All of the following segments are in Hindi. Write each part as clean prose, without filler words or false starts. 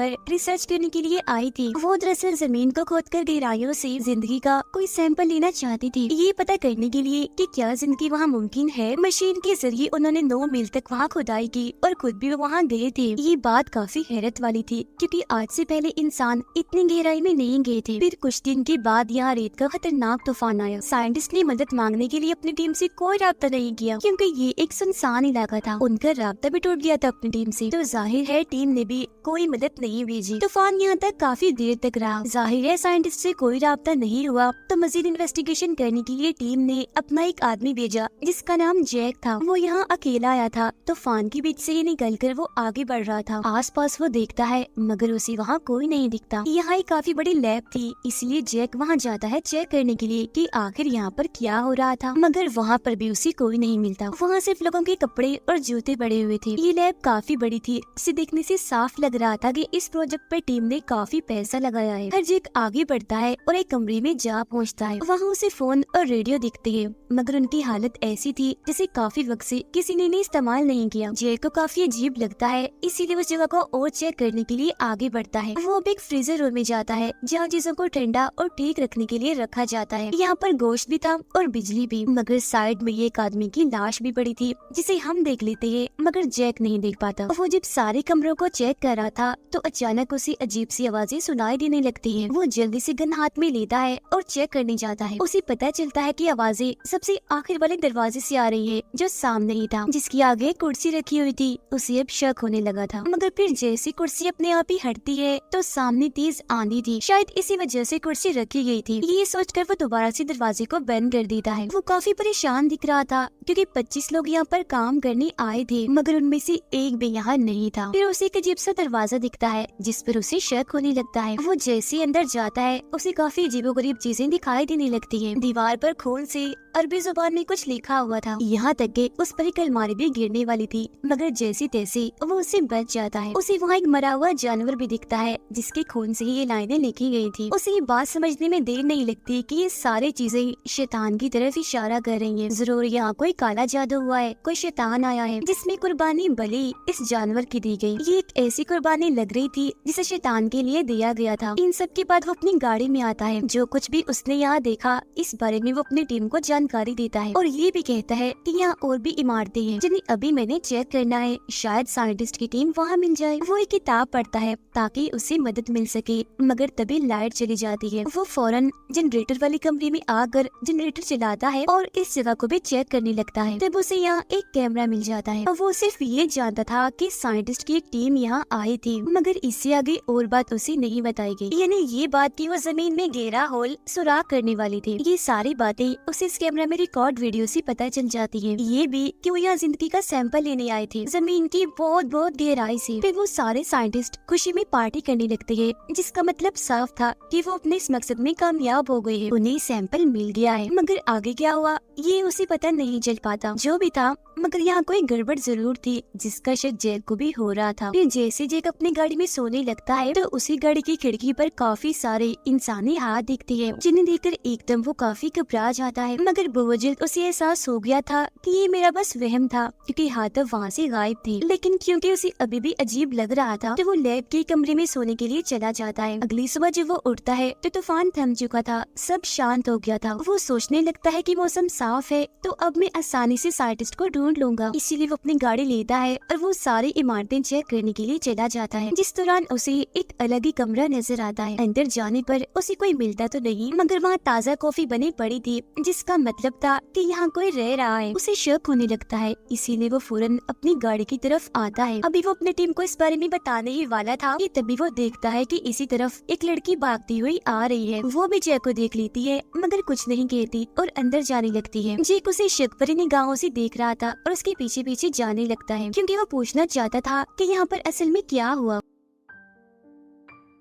पर रिसर्च करने के लिए आई थी। वो दरअसल जमीन को खोदकर गहराइयों से जिंदगी का कोई सैंपल लेना चाहती थी, ये पता करने के लिए कि क्या जिंदगी वहाँ मुमकिन है। मशीन के जरिए उन्होंने 9 मील तक वहाँ खुदाई की और खुद भी वहाँ गए थे। ये बात काफी हैरत वाली थी क्योंकि आज से पहले इंसान इतनी गहराई में नहीं गए थे। फिर कुछ दिन के बाद यहाँ रेत का खतरनाक तूफान आया। साइंटिस्ट ने मदद मांगने के लिए अपनी टीम से कोई राब्ता नहीं किया क्योंकि ये एक सुनसान इलाका था। उनका राब्ता भी टूट गया था अपनी टीम से, तो जाहिर है टीम ने भी कोई मदद नहीं भेजी। तूफान यहाँ तक काफी देर तक रहा। जाहिर है साइंटिस्ट से कोई राब्ता नहीं हुआ, तो मजीद इन्वेस्टिगेशन करने के लिए टीम ने अपना एक आदमी भेजा जिसका नाम जैक था। वो यहाँ अकेला आया था। तूफान के बीच से निकलकर वो आगे बढ़ रहा था। आसपास वो देखता है मगर उसे वहाँ कोई नहीं दिखता। यहाँ एक काफी बड़ी लैब थी, इसलिए जैक वहाँ जाता है चेक करने के लिए कि आखिर यहाँ पर क्या हो रहा था, मगर वहाँ पर भी उसे कोई नहीं मिलता। वहाँ सिर्फ लोगों के कपड़े और जूते पड़े हुए थे। ये लैब काफी बड़ी थी, इसे देखने से साफ लग रहा था कि इस प्रोजेक्ट पर टीम ने काफी पैसा लगाया है। हर जैक आगे बढ़ता है और एक कमरे में जा पहुँचता है। वहाँ उसे फोन और रेडियो दिखते हैं, मगर उनकी हालत ऐसी थी जैसे काफी वक्त से किसी ने इस्तेमाल नहीं किया। जैक को काफी अजीब लगता है, इसीलिए उस जगह को और चेक करने के लिए आगे बढ़ता है। वो अब एक फ्रीजर रूम में जाता है जहाँ चीजों को ठंडा और ठीक रखने के लिए रखा जाता है। यहाँ पर गोश्त भी था और बिजली भी, मगर साइड में एक आदमी की लाश भी पड़ी थी जिसे हम देख लेते हैं मगर जैक नहीं देख पाता। वो जब सारे कमरों को चेक कर रहा था तो अचानक उसे अजीब सी आवाजें सुनाई देने लगती है। वो जल्दी से गन हाथ में लेता है और चेक करने जाता है। उसे पता चलता है कि आवाजें सबसे आखिर वाले दरवाजे से आ रही है जो सामने ही था, जिसकी आगे कुर्सी रखी हुई थी। उसे अब शक होने लगा था, मगर फिर जैसी कुर्सी अपने आप ही हटती है तो सामने तेज आंधी थी, शायद इसी वजह से कुर्सी रखी गई थी। ये सोचकर वो दोबारा से दरवाजे को बंद कर देता है। वो काफी परेशान दिख रहा था क्योंकि 25 लोग यहाँ पर काम करने आए थे, मगर उनमें से एक भी यहाँ नहीं था। फिर उसे एक अजीब सा दरवाजा दिखता है जिस पर उसे शक होने लगता है। वो जैसे अंदर जाता है उसे काफी अजीबोगरीब चीजें दिखाई देने लगती है। दीवार पर खून से अरबी जुबान में कुछ लिखा हुआ था। यहाँ तक कि उस पर एक अलमारी भी गिरने वाली थी, मगर जैसे तैसे वो उससे बच जाता है। उसे वहाँ एक मरा हुआ जानवर भी दिखता है जिसके खून से ही ये लाइनें लिखी गई थी। उसे ये बात समझने में देर नहीं लगती कि ये सारी चीजें शैतान की तरफ इशारा कर रही हैं। जरूर यहाँ कोई काला जादू हुआ है, कोई शैतान आया है जिसमें कुर्बानी बलि इस जानवर की दी गई। ये एक ऐसी कुर्बानी लग रही थी जिसे शैतान के लिए दिया गया था। इन सब के बाद वो अपनी गाड़ी में आता है। जो कुछ भी उसने यहाँ देखा इस बारे में वो अपनी टीम को जानकारी देता है और ये भी कहता है कि यहाँ और भी इमारतें हैं जिन्हें अभी मैंने चेक करना है, शायद साइंटिस्ट की टीम वहाँ मिल जाए। वो एक किताब पढ़ता है ताकि उसे मदद मिल सके, मगर तभी लाइट चली जाती है। वो फौरन जनरेटर वाले कमरे में आकर जनरेटर चलाता है और इस जगह को भी चेक करने लगता है। तब उसे यहाँ एक कैमरा मिल जाता है। वो सिर्फ ये जानता था कि साइंटिस्ट की एक टीम यहाँ आई थी, मगर इससे आगे और बात उसे नहीं बताई गई। यानी ये बात कि वो जमीन में गहरा होल सुराख करने वाली थी। ये सारी बातें उसे इस कैमरा में रिकॉर्ड वीडियो से पता चल जाती है। ये भी कि वो यहाँ जिंदगी का सैंपल लेने आए थे जमीन की बहुत बहुत गहराई से। फिर वो सारे साइंटिस्ट खुशी में पार्टी करने लगते हैं, जिसका मतलब साफ था कि वो अपने इस मकसद में कामयाब हो गए हैं। उन्हें सैंपल मिल गया है, मगर आगे क्या हुआ ये उसे पता नहीं चल पाता। जो भी था, मगर यहाँ कोई गड़बड़ जरूर थी जिसका शक जैक को भी हो रहा था। फिर जैसे जैक अपनी गाड़ी में सोने लगता है तो उसी गाड़ी की खिड़की पर काफी सारे इंसानी हाथ दिखते हैं, जिन्हें देखकर एकदम वो काफी घबरा जाता है। मगर बहुत जल्द उसे एहसास हो गया था कि ये मेरा बस वहम था, क्योंकि हाथ अब वहाँ से गायब थे। लेकिन क्योंकि उसे अभी भी अजीब लग रहा था तो वो लैब के कमरे में सोने के लिए चला जाता है। अगली सुबह जब वो उठता है तो तूफान थम चुका था, सब शांत हो गया था। वो सोचने लगता है कि मौसम साफ है तो अब मैं आसानी से साइंटिस्ट को ढूंढ लूंगा। इसीलिए वो अपनी गाड़ी लेता है और वो सारी इमारतें चेक करने के लिए चला जाता है। जिस दौरान उसे एक अलग ही कमरा नजर आता है। अंदर जाने पर उसे कोई मिलता तो नहीं, मगर वहाँ ताज़ा कॉफी बनी पड़ी थी, जिसका मतलब था कि यहाँ कोई रह रहा है। उसे शक होने लगता है, इसीलिए वो फौरन अपनी गाड़ी की तरफ आता है। अभी वो अपनी टीम को इस बारे में बताने ही वाला था कि तभी वो देखता है कि इसी तरफ एक लड़की भागती हुई आ रही है। वो भी जैक को देख लेती है, मगर कुछ नहीं कहती और अंदर जाने लगती है। जैक उसे शक भरी निगाहों से देख रहा था और उसके पीछे पीछे जाने लगता है, क्योंकि वो पूछना चाहता था कि यहाँ पर असल में क्या हुआ।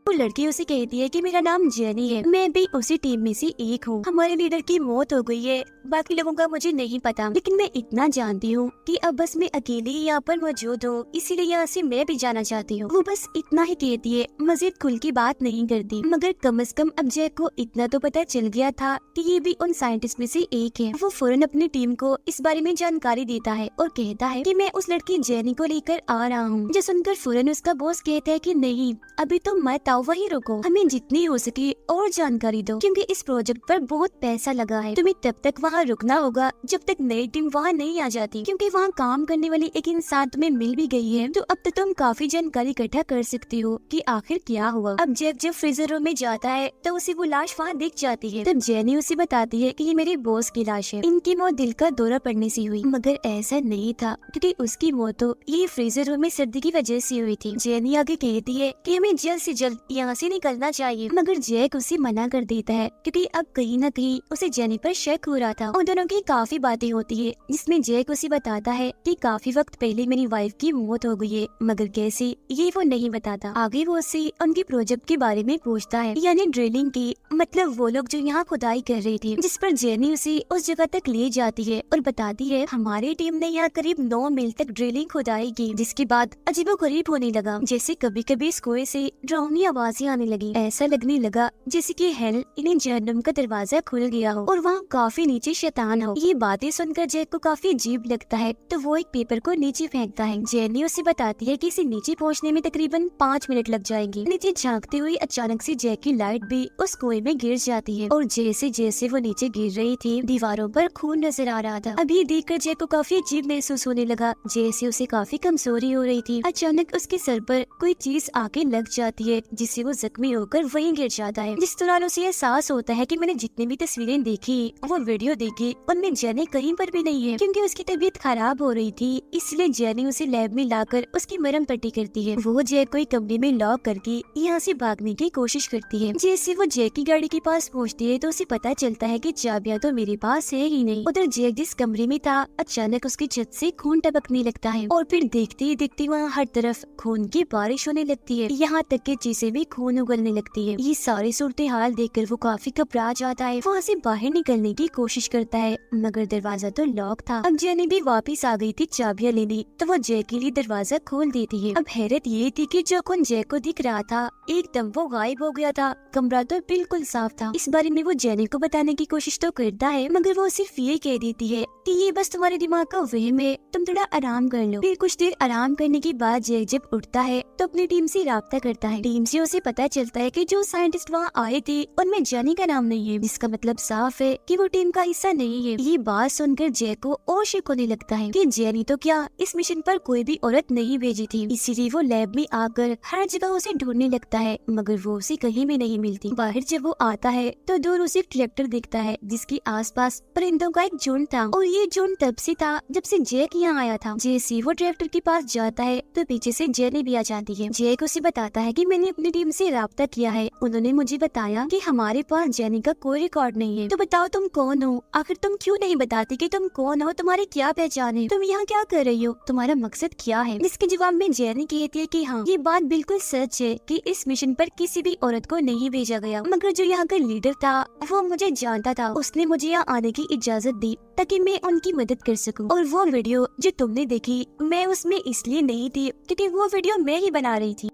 वो लड़की उसे कहती है कि मेरा नाम जेनी है, मैं भी उसी टीम में से एक हूँ। हमारे लीडर की मौत हो गई है, बाकी लोगों का मुझे नहीं पता, लेकिन मैं इतना जानती हूँ कि अब बस मैं अकेली ही यहाँ पर मौजूद हूँ, इसीलिए यहाँ से मैं भी जाना चाहती हूँ। वो बस इतना ही कहती है, मजीद खुल की बात नहीं करती। मगर कम से कम अब जैक को इतना तो पता चल गया था कि ये भी उन साइंटिस्ट में से एक है। वो फौरन अपनी टीम को इस बारे में जानकारी देता है और कहता है कि मैं उस लड़की जेनी को लेकर आ रहा हूँ। जो सुनकर फौरन उसका बॉस कहता है कि नहीं, अभी तो मत आओ, वहीं रुको, हमें जितनी हो सके और जानकारी दो, क्योंकि इस प्रोजेक्ट पर बहुत पैसा लगा है। तुम्हें तब तक वहाँ रुकना होगा जब तक नई टीम वहाँ नहीं आ जाती, क्योंकि वहाँ काम करने वाली एक इंसान तुम्हें मिल भी गई है, तो अब तक तुम काफी जानकारी इकट्ठा कर सकती हो कि आखिर क्या हुआ। अब जैक जब फ्रीजर रूम में जाता है तो उसे वो लाश वहाँ दिख जाती है। तब जेनी उसे बताती है कि ये मेरे बॉस की लाश है, इनकी मौत दिल का दौरा पड़ने से हुई। मगर ऐसा नहीं था, क्योंकि उसकी मौत तो ये फ्रीजर रूम में सर्दी की वजह से हुई थी। जेनी आगे कहती है कि हमें जल्द से जल्द यहाँ से निकलना चाहिए, मगर जैक उसे मना कर देता है, क्योंकि अब कहीं न कहीं उसे जेनी पर शक हो रहा था। उन दोनों की काफी बातें होती है, जिसमें जैक उसे बताता है कि काफी वक्त पहले मेरी वाइफ की मौत हो गई है, मगर कैसे ये वो नहीं बताता। आगे वो उससे उनके प्रोजेक्ट के बारे में पूछता है, यानी ड्रिलिंग की, मतलब वो लोग जो यहाँ खुदाई कर रही थी, जिस पर जेनी उसे उस जगह तक ले जाती है और बताती है हमारी टीम ने यहाँ करीब 9 मील तक ड्रिलिंग खुदाई की, जिसके बाद अजीबोगरीब होने लगा, जैसे कभी कभी इस कुएं से डरावनी आवाजें आने लगी। ऐसा लगने लगा जैसे कि हेल इन्हें जहन्नुम का दरवाजा खुल गया हो और वहाँ काफी नीचे शैतान हो। ये बातें सुनकर जैक को काफी अजीब लगता है, तो वो एक पेपर को नीचे फेंकता है। जेनी उसे बताती है कि इसे नीचे पहुँचने में तकरीबन 5 मिनट लग जाएंगे। नीचे झांकते हुए अचानक से जैक की लाइट भी उस कुएं में गिर जाती है और जैसे जैसे वो नीचे गिर रही थी, दीवारों पर खून नजर आ रहा था। अभी देखकर जैक को काफी अजीब महसूस होने लगा, जैसे उसे काफी कमजोरी हो रही थी। अचानक उसके सर पर कोई चीज आके लग जाती है, जिससे वो जख्मी होकर वहीं गिर जाता है। जिस दौरान उसे एहसास होता है कि मैंने जितनी भी तस्वीरें देखी, वो वीडियो देखी, उनमें जेनी कहीं पर भी नहीं है, क्योंकि उसकी तबीयत खराब हो रही थी। इसलिए जेनी उसे लैब में लाकर उसकी मरहम पट्टी करती है। वो जैक को एक कमरे में लॉक करके यहाँ से भागने की कोशिश करती है। जैसे वो जैक की गाड़ी के पास पहुँचती है तो उसे पता चलता है कि चाबियां तो मेरे पास है ही नहीं। उधर जैक जिस कमरे में था, अचानक उसकी छत से खून टपकने लगता है और फिर देखते ही देखते वहाँ हर तरफ खून की बारिश होने लगती है, यहाँ तक कि चीजें भी खून उगलने लगती है। ये सारी सूरत हाल देखकर वो काफी घबरा जाता है। वहाँ से बाहर निकलने की कोशिश करता है, मगर दरवाजा तो लॉक था। अब जेनी भी वापिस आ गई थी चाबियां लेने, तो वो जैक के लिए दरवाजा खोल देती है। अब हैरत ये थी कि जो खून जैक को दिख रहा था एकदम वो गायब हो गया था, कमरा तो बिल्कुल साफ था। इस बारे में वो जेनी को बताने की कोशिश तो करता है, मगर वो सिर्फ ये कह देती है कि ये बस तुम्हारे दिमाग का वहम है, तुम थोड़ा आराम कर लो। फिर कुछ देर आराम करने के बाद जैक जब उठता है तो अपनी टीम से राब्ता करता है। टीम से उसे पता चलता है कि जो साइंटिस्ट वहाँ आए थे उनमें जेनी का नाम नहीं है, जिसका मतलब साफ है कि वो टीम का हिस्सा नहीं है। ये बात सुनकर जैक को और शक होने लगता है कि जेनी तो क्या इस मिशन पर कोई भी औरत नहीं भेजी थी, इसीलिए वो लैब में आकर हर जगह उसे ढूंढने लगता है, मगर वो उसे कहीं भी नहीं मिलती। बाहर जब वो आता है तो दूर उसे ट्रैक्टर दिखता है, जिसके आसपास परिंदों का एक झुंड था, और ये झुंड तब से था जब से जैक यहाँ आया था। जैसे वो ट्रैक्टर के पास जाता है तो पीछे से जेनी भी आ जाती है। जैक उसे बताता है कि मैंने अपनी टीम से राब्ता किया है, उन्होंने मुझे बताया कि हमारे पास जेनी का कोई रिकॉर्ड नहीं है। तो बताओ तुम कौन हो, आखिर तुम क्यों नहीं बताती कि तुम कौन हो, तुम्हारी क्या पहचान है, तुम यहाँ क्या कर रही हो, तुम्हारा मकसद क्या है। जिसके जवाब में जेनी कहती है कि हाँ, ये बात बिल्कुल सच है कि इस मिशन पर किसी भी औरत को नहीं भेजा गया, मगर जो यहाँ का लीडर था वो मुझे जानता था, उसने मुझे यहाँ आने की इजाजत दी ताकि मैं उनकी मदद कर सकूं। और वो वीडियो जो तुमने देखी, मैं उसमें इसलिए नहीं थी क्योंकि वो वीडियो मैं ही बना रही थी।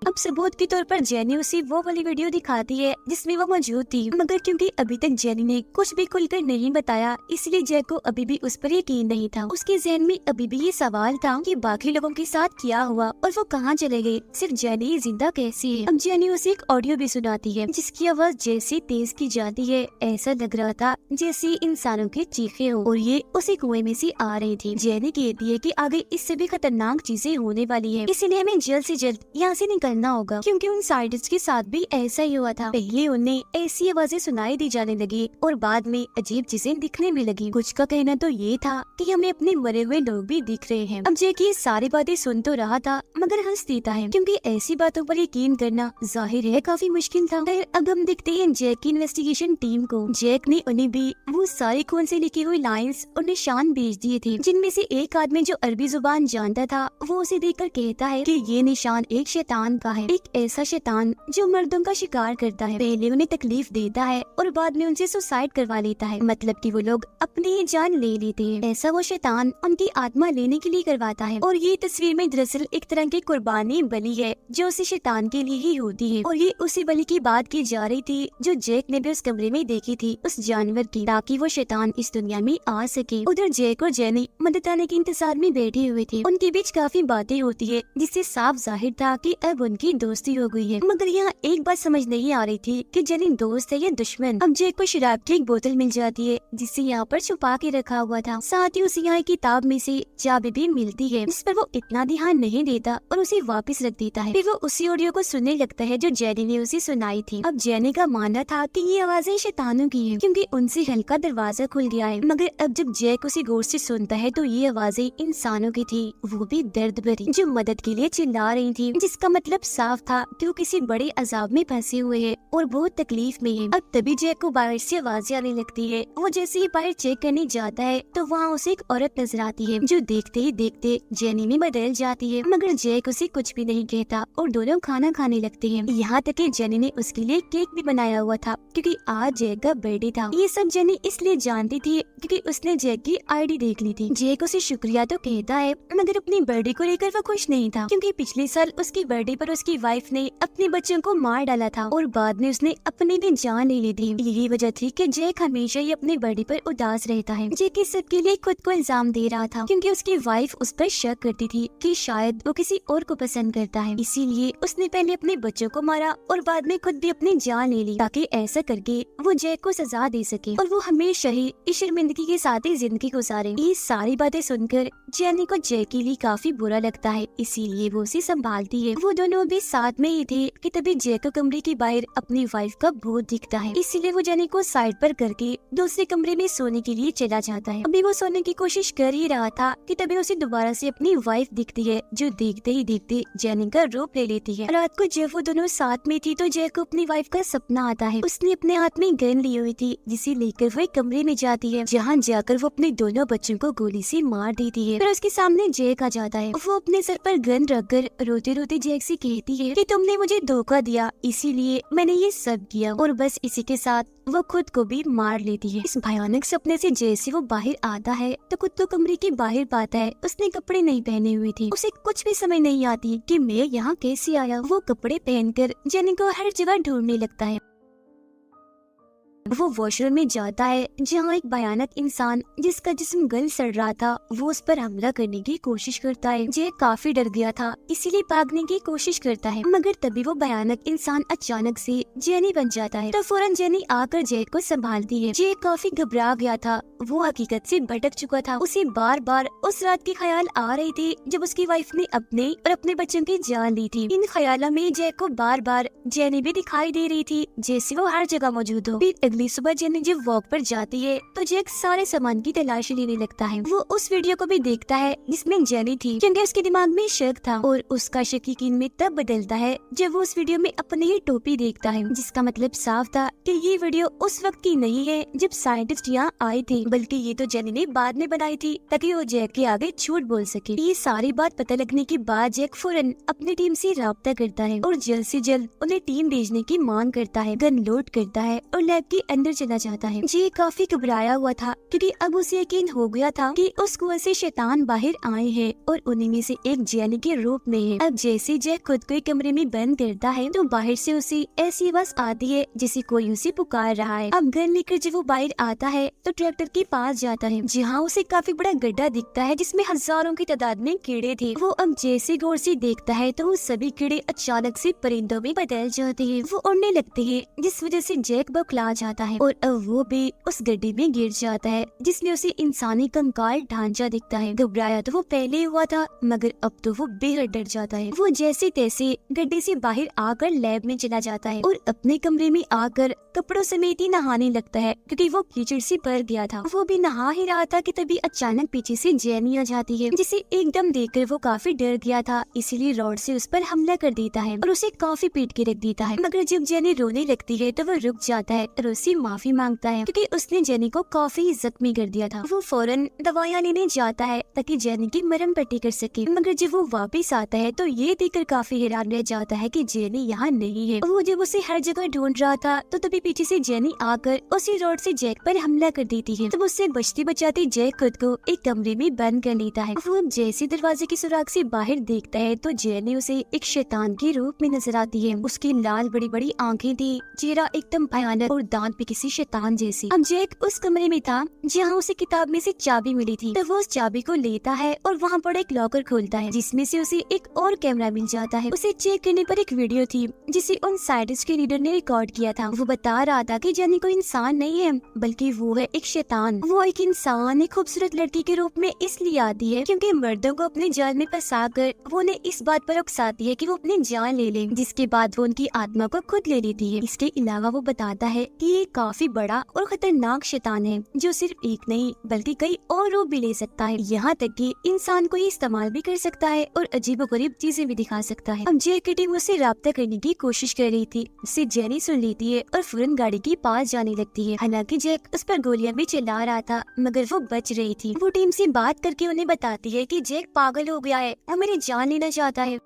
अब सबूत के तौर पर जेनी उसे वो वाली वीडियो दिखाती है जिसमें वो मौजूद थी, मगर क्योंकि अभी तक जेनी ने कुछ भी खुलकर नहीं बताया, इसलिए जैक को अभी भी उस पर यकीन नहीं था। उसके जहन में अभी भी ये सवाल था कि बाकी लोगों के साथ क्या हुआ और वो कहाँ चले गए, सिर्फ जेनी जिंदा कैसी है। अब जेनी उसे एक ऑडियो भी सुनाती है, जिसकी आवाज जैसे तेज की जाती है, ऐसा लग रहा था जैसे इंसानों की चीखें हो, और ये उसी कुएं में से आ रही थी। जेनी कहती है कि आगे इससे भी खतरनाक चीजें होने वाली है, इसीलिए हमें जल्द से जल्द यहाँ से निकलना होगा, क्योंकि उन साइंटिस्ट के साथ भी ऐसा ही हुआ था। पहले उन्हें ऐसी आवाजें सुनाई दी जाने लगी और बाद में अजीब चीजें दिखने में लगी। कुछ का कहना तो ये था कि हमें अपने मरे हुए लोग भी दिख रहे हैं। अब जैक ये सारी बातें सुन तो रहा था, मगर हंस देता है, क्योंकि ऐसी बातों पर यकीन करना जाहिर है काफी मुश्किल था। अब हम देखते हैं जैक की इन्वेस्टिगेशन टीम को। जैक ने उन्हें भी वो सारे खून से लिखी हुई लाइंस और निशान भेज दिए थे, जिनमें से एक आदमी जो अरबी जुबान जानता था वो उसे देखकर कहता है कि ये निशान एक शैतान का है, एक ऐसा शैतान जो मर्दों का शिकार करता है, पहले उन्हें तकलीफ देता है और बाद में उनसे सुसाइड करवा लेता है, मतलब कि वो लोग अपनी ही जान ले लेते हैं। ऐसा वो शैतान उनकी आत्मा लेने के लिए करवाता है। और ये तस्वीर में दरअसल एक तरह की कुर्बानी बलि है जो उसी शैतान के लिए ही होती है। और ये उसी बलि की बात की जा रही थी जो जैक ने भी उस कमरे में देखी थी, उस जानवर की, ताकि वो शैतान इस दुनिया में आ सके। उधर जैक और जेनी मदद आने के इंतजार में बैठे हुए थे। उनके बीच काफी बातें होती है जिससे साफ जाहिर था कि अब उनकी दोस्ती हो गई है। मगर यहाँ एक बात समझ नहीं आ रही थी कि जेनी दोस्त है या दुश्मन। अब जैक को शराब की एक बोतल मिल जाती है जिसे यहाँ पर छुपा के रखा हुआ था, साथ ही उसे यहाँ किताब में से चाबी भी मिलती है जिस पर वो इतना ध्यान नहीं देता और उसे वापस रख देता है। फिर वो उसी ऑडियो को सुनने लगता है जो जेनी ने उसे सुनाई थी। अब जेनी का मानना था कि ये आवाजें शैतानों की है क्योंकि उनसे हल्का दरवाजा खुल गया है। मगर अब जब जैक उसे गौर से सुनता है तो ये आवाजें इंसानों की थी, वो भी दर्द भरी, जो मदद के लिए चिल्ला रही थी, जिसका मतलब साफ था कि वो किसी बड़े अजाब में फंसे हुए है और बहुत तकलीफ में है। अब तभी जैक को बाहर से आवाजें आने लगती है। वो जैसे ही बाहर चेक करने जाता है तो वहाँ उसे एक औरत नजर आती है जो देखते ही देखते जेनी में बदल जाती है। मगर जैक उसे कुछ भी नहीं कहता और दोनों खाना खाने लगते हैं। यहाँ तक कि जेनी ने उसके लिए केक भी बनाया हुआ था क्योंकि आज जैक का बर्थडे था। ये सब जेनी इसलिए जानती थी क्योंकि उसने जैक की आईडी देख ली थी। जैक उसे शुक्रिया तो कहता है मगर अपनी बर्थडे को लेकर वो खुश नहीं था क्योंकि पिछले साल उसकी बर्थडे पर उसकी वाइफ ने अपने बच्चों को मार डाला था और बाद में उसने अपनी भी जान ले ली थी। यही वजह थी कि जैक हमेशा ही अपने बर्थडे पर उदास रहता है। जैक इस सब के लिए खुद को इल्जाम दे रहा था क्योंकि उसकी वाइफ उस पर शक करती थी कि शायद वो किसी और को पसंद करता है, इसीलिए उसने पहले अपने बच्चों को मारा और बाद में खुद भी अपनी जान ले ली ताकि ऐसा करके वो जैक को सजा दे सके और वो हमेशा ही इस शर्मिंदगी के साथ ही जिंदगी गुजारे। ये सारी बातें सुनकर जेनी को जैक के लिए काफी बुरा लगता है, इसीलिए वो उसे संभालती है। वो दोनों भी साथ में ही थे कि तभी जैक को कमरे के बाहर अपनी वाइफ का भूत दिखता है, इसीलिए वो जेनी को साइड पर करके दूसरे कमरे में सोने के लिए चला जाता है। अभी वो सोने की कोशिश कर ही रहा था कि तभी उसे दोबारा से अपनी वाइफ दिखती है जो देखते ही देखते जेनी का रूप ले लेती है। रात को जब वो दोनों साथ में थी तो जैक को अपनी वाइफ का सपना आता है। उसने अपने हाथ में गन ली हुई थी जिसे लेकर वो एक कमरे में जाती है जहाँ जाकर वो अपने दोनों बच्चों को गोली से मार देती है। फिर उसके सामने जैक आ जाता है। वो अपने सर पर गन रखकर रोते रोते जैक से कहती है कि तुमने मुझे धोखा दिया, इसीलिए मैंने ये सब किया। और बस इसी के साथ वो खुद को भी मार लेती है। इस भयानक सपने से जैसे वो बाहर आता है तो खुद तो कमरे के बाहर पाता है उसने कपड़े नहीं पहने हुए थे। उसे कुछ भी समझ नहीं आती कि मैं यहाँ कैसे आया। वो कपड़े पहनकर जेनी को हर जगह ढूंढने लगता है। वो वॉशरूम में जाता है जहाँ एक भयानक इंसान जिसका जिस्म गल सड़ रहा था वो उस पर हमला करने की कोशिश करता है। जैक काफी डर गया था इसीलिए भागने की कोशिश करता है, मगर तभी वो भयानक इंसान अचानक से जेनी बन जाता है। तो फौरन जेनी आकर जैक को संभालती है। जैक काफी घबरा गया था, वो हकीकत से भटक चुका था। उसे बार बार उस रात के ख्याल आ रहे थे जब उसकी वाइफ ने अपने और अपने बच्चों की जान ली थी। इन ख्यालों में जैक को बार बार जेनी भी दिखाई दे रही थी जैसे वो हर जगह मौजूद हो। फिर अगली सुबह जेनी जब वॉक पर जाती है तो जैक सारे सामान की तलाशी लेने लगता है। वो उस वीडियो को भी देखता है जिसमें जेनी थी क्योंकि उसके दिमाग में शक था और उसका शक यकीन में तब बदलता है जब वो उस वीडियो में अपनी ही टोपी देखता है, जिसका मतलब साफ था कि ये वीडियो उस वक्त की नहीं है जब साइंटिस्ट यहाँ आए थे, बल्कि ये तो जेनी ने बाद में बनाई थी ताकि वो जैक के आगे झूठ बोल सके। ये सारी बात पता लगने के बाद जैक फौरन अपनी टीम से राब्ता करता है और जल्द से जल्द उन्हें टीम भेजने की मांग करता है, गन लोड करता है और लैब के अंदर चला जाता है। जी काफी घबराया हुआ था क्योंकि अब उसे यकीन हो गया था कि उस कुएं से शैतान बाहर आए हैं और उन्हीं में से एक जेनी के रूप में है। अब जैसे जैक खुद को एक कमरे में बंद करता है तो बाहर से उसे ऐसी आवाज आती है जैसे कोई उसे पुकार रहा है। अब गन लेकर जब वो बाहर आता है तो ट्रैक्टर के पास जाता है जहाँ उसे काफी बड़ा गड्ढा दिखता है जिसमें हजारों की तादाद में कीड़े थे। वो अब जैसे गौर से देखता है तो वो सभी कीड़े अचानक से परिंदों में बदल जाते हैं। वो उड़ने लगते हैं जिस वजह से जैक बौखला जाता है और अब वो भी उस गड्ढे में गिर जाता है जिसमें उसे इंसानी कंकाल ढांचा दिखता है। घबराया तो वो पहले हुआ था मगर अब तो वो बेहद डर जाता है। वो जैसे तैसे गड्ढे से बाहर आकर लैब में चला जाता है और अपने कमरे में आकर कपड़ों समेत ही नहाने लगता है क्योंकि वो कीचड़ से भर गया था। वो भी नहा ही रहा था कि तभी अचानक पीछे से जेनी आ जाती है जिसे एकदम देखकर वो काफी डर गया था, इसीलिए रॉड से उस पर हमला कर देता है और उसे काफी पीट के रख देता है। मगर जब जेनी रोने लगती है तो वो रुक जाता है और उससे माफी मांगता है क्योंकि उसने जेनी को काफी इज्जत जख्मी कर दिया था। वो फौरन दवाइयाँ लेने जाता है ताकि जेनी की मरहम पट्टी कर सके, मगर जब वो वापस आता है तो ये देखकर काफी हैरान रह जाता है कि जेनी यहाँ नहीं है। वो जब उसे हर जगह ढूंढ रहा था तो तभी पीछे से जेनी आकर उसी रोड से जैक पर हमला कर देती है। तब उससे बचती बचाती जैक खुद को एक कमरे में बंद कर लेता है। वो अब जैसे दरवाजे की सुराख से बाहर देखता है तो जेनी उसे एक शैतान के रूप में नजर आती है। उसकी लाल बड़ी बड़ी आंखें थी, चेहरा एकदम भयानक और दांत भी किसी शैतान जैसी। अब जैक उस कमरे में था जहाँ उसे किताब में से चाबी मिली थी। तब वो उस चाबी को लेता है और वहाँ पर एक लॉकर खोलता है जिसमें से उसे एक और कैमरा मिल जाता है। उसे चेक करने पर एक वीडियो थी जिसे उन साइंटिस्ट के लीडर ने रिकॉर्ड किया था। वो बता रहा था कि जेनी कोई इंसान नहीं है बल्कि वो है एक शैतान। वो एक इंसान एक खूबसूरत लड़की के रूप में इसलिए आती है क्योंकि मर्दों को अपने जाल में फंसाकर वो उन्हें इस बात पर उकसाती है कि वो अपनी जान ले ले, जिसके बाद वो उनकी आत्मा को खुद ले लेती है। इसके अलावा वो बताता है कि ये काफी बड़ा और खतरनाक शैतान है जो सिर्फ एक नहीं बल्कि कई और रूप भी ले सकता है। यहाँ तक कि इंसान को ये इस्तेमाल भी कर सकता है और अजीबोगरीब चीजें भी दिखा सकता है। अब जैक की टीम उससे राब्ता करने की कोशिश कर रही थी। उससे जेनी सुन लेती है और फौरन गाड़ी के पास जाने लगती है। हालांकि जैक उस पर गोलियां भी चला रहा था मगर वो बच रही थी। वो टीम से बात करके उन्हें बताती है कि जैक पागल हो गया है, वो मेरी जान लेना चाहता है।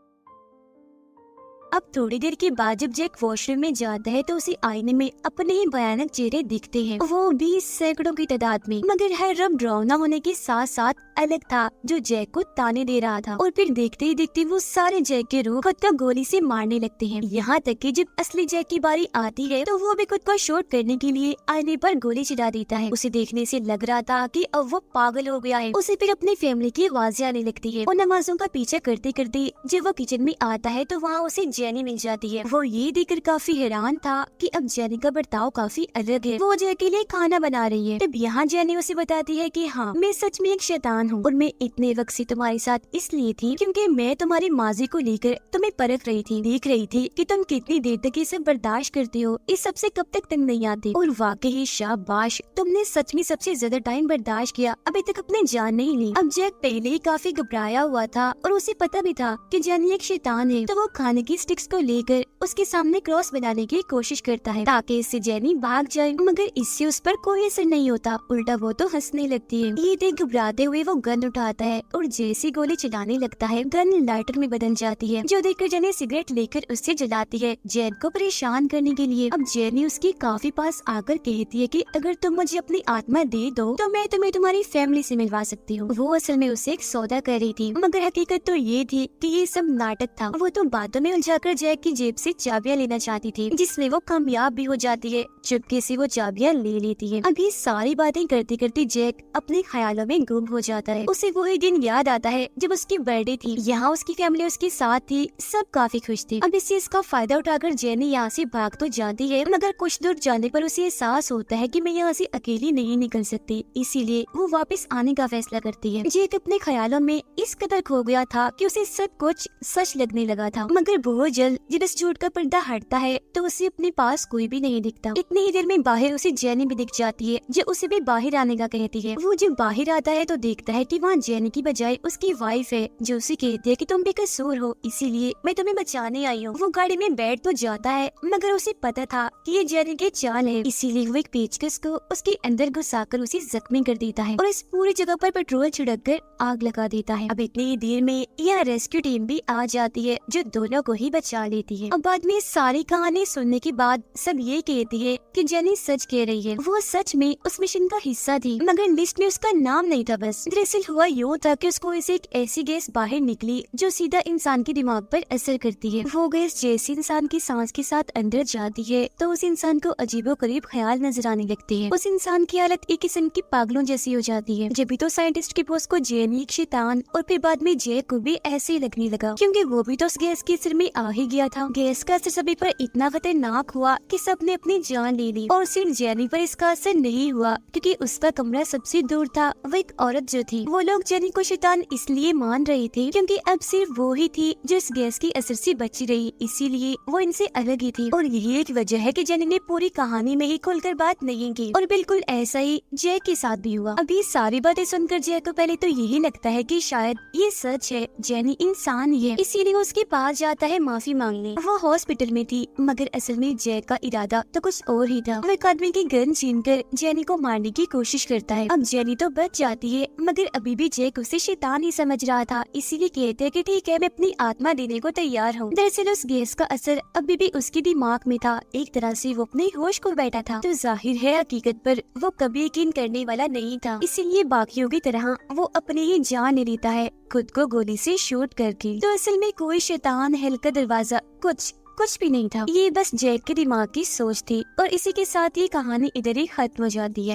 अब थोड़ी देर के बाद जब जैक वॉशरूम में जाता है तो उसे आईने में अपने ही भयानक चेहरे दिखते हैं, वो भी सैकड़ों की तादाद में। मगर हर रंग डरावना होने के साथ साथ अलग था जो जैक को ताने दे रहा था। और फिर देखते ही देखते वो सारे जैक के रूह खुद को गोली से मारने लगते हैं। यहाँ तक कि जब असली जैक की बारी आती है तो वो भी खुद को शॉट करने के लिए आईने पर गोली चला देता है। उसे देखने से लग रहा था कि अब वो पागल हो गया है। उसे फिर अपनी फैमिली की आवाजें आने लगती है और नमाजों का पीछा करते करते जब वो किचन में आता है तो वहाँ उसे जेनी मिल जाती है। वो ये देखकर काफी हैरान था कि अब जेनी का बर्ताव काफी अलग है। वो जैक के लिए खाना बना रही है। तब यहाँ जेनी उसे बताती है कि हाँ, मैं सच में एक शैतान हूँ और मैं इतने वक्त से तुम्हारे साथ इसलिए थी क्योंकि मैं तुम्हारी माजी को लेकर तुम्हें परख रही थी, देख रही थी कि तुम कितनी देर तक ये सब बर्दाश्त करते हो, इस सबसे कब तक तंग नहीं आते। और वाकई शाबाश, तुमने सच में सबसे ज्यादा टाइम बर्दाश्त किया, अभी तक अपनी जान नहीं ली। अब जैक पहले ही काफी घबराया हुआ था और उसे पता भी था कि जेनी एक शैतान है, तो वो खाने की स्टिक्स को लेकर उसके सामने क्रॉस बनाने की कोशिश करता है ताकि इससे जेनी भाग जाए, मगर इससे उस पर कोई असर नहीं होता, उल्टा वो तो हंसने लगती है। ये देख घबराते हुए वो गन उठाता है और जैसी गोली चलाने लगता है गन लाइटर में बदल जाती है, जो देखकर जेनी सिगरेट लेकर उससे जलाती है जैन को परेशान करने के लिए। अब जेनी उसकी काफी पास आकर कहती है कि अगर तुम मुझे अपनी आत्मा दे दो तो मैं तुम्हें तुम्हारी फैमिली से मिलवा सकती हूँ। वो असल में उसे एक सौदा कर रही थी, मगर हकीकत तो ये थी कि ये सब नाटक था। वो तो बातों में उलझाकर जैक की जेब से चाबियां लेना चाहती थी, जिसमें वो कामयाब भी हो जाती है। चुपके से वो चाबियां ले लेती है। अब ये सारी बातें करते करते जैक अपने ख्यालों में गुम हो जाता है। उसे वही दिन याद आता है जब उसकी बर्थडे थी, यहाँ उसकी फैमिली उसके साथ थी, सब काफी खुश थे। अब इस चीज का फायदा उठाकर जेनी यहाँ से भाग तो जाती है, मगर कुछ दूर जाने पर उसे एहसास होता है कि मैं यहाँ से अकेली नहीं निकल सकती, इसीलिए वो वापस आने का फैसला करती है। जैक अपने ख्यालों में इस कदर खो गया था कि उसे सब कुछ सच लगने लगा था, मगर बहुत जल्द जब इस झूठ का पर्दा हटता है तो उसे अपने पास कोई भी नहीं दिखता। इतनी ही देर में बाहर उसे जेनी भी दिख जाती है, जो उसे भी बाहर आने का कहती है। वो जब बाहर आता है तो देखता है कि वहाँ जेनी की बजाय उसकी वाइफ है, जो उसे कहती है कि तुम बेकसूर हो, इसीलिए मैं तुम्हें बचाने आई हूँ। वो गाड़ी में बैठ तो जाता है, मगर उसे पता था कि ये जेनी के चाल है, इसीलिए वो एक पेचकस को उसके अंदर घुसाकर उसे जख्मी कर देता है और इस पूरी जगह पर पेट्रोल छिड़क कर आग लगा देता है। अब इतनी ही देर में यह रेस्क्यू टीम भी आ जाती है, जो दोनों को ही बचा लेती है। अब बाद में सारी कहानी सुनने के बाद सब ये कहती है कि जेनी सच कह रही है, वो सच में उस मिशन का हिस्सा थी, मगर लिस्ट में उसका नाम नहीं था। बस दरअसल हुआ यूँ था कि उसको ऐसे एक ऐसी गैस बाहर निकली जो सीधा इंसान के दिमाग पर असर करती है। वो गैस जैसे इंसान की सांस के साथ अंदर जाती है तो उस इंसान को अजीबोगरीब ख्याल नजर आने लगते हैं। उस इंसान की हालत एक किस्म की पागलों जैसी हो जाती है। जब भी तो साइंटिस्ट के बॉस को जेनी एक शैतान और फिर बाद में जैक को भी ऐसे ही लगने लगा, क्योंकि वो भी तो उस गैस के असर में आ ही गया था। गैस का असर सभी पर इतना खतरनाक हुआ कि सबने अपनी जान ले ली, और सिर्फ जेनी पर इसका असर नहीं हुआ क्योंकि उसका कमरा सबसे दूर था। वो एक औरत जो थी, वो लोग जेनी को शैतान इसलिए मान रहे थे क्योंकि अब सिर्फ वो ही थी जो इस गैस के असर से बची रही, इसीलिए वो इनसे अलग ही थी। और यही एक वजह है कि जेनी ने पूरी कहानी में ही खुलकर बात नहीं की, और बिल्कुल ऐसा ही जैक के साथ भी हुआ। अभी सारी बातें सुनकर जैक को पहले तो यही लगता है कि शायद ये सच है, जेनी इंसान ही है, इसीलिए वो उसके पास जाता है, माफी मांगने। वो हॉस्पिटल में थी मगर असल में जैक का इरादा तो कुछ और ही था। वो एक आदमी की गन छीनकर जेनी को मारने की कोशिश करता है। अब जेनी तो बच जाती है मगर अभी भी जैक उसे शैतान ही समझ रहा था, इसीलिए कहते हैं कि ठीक है मैं अपनी आत्मा देने को तैयार हूँ। दरअसल उस गैस का असर अभी भी उसके दिमाग में था, एक तरह से वो अपने होश खो बैठा था। तो जाहिर है हकीकत पर वो कभी यकीन करने वाला नहीं था, इसीलिए बाकियों की तरह वो अपनी ही जान ले लेता है, खुद को गोली से शूट करके। तो असल में कोई शैतान, हेल का दरवाजा, कुछ भी नहीं था। ये बस जैक के दिमाग की सोच थी और इसी के साथ ये कहानी इधर ही खत्म हो जाती है।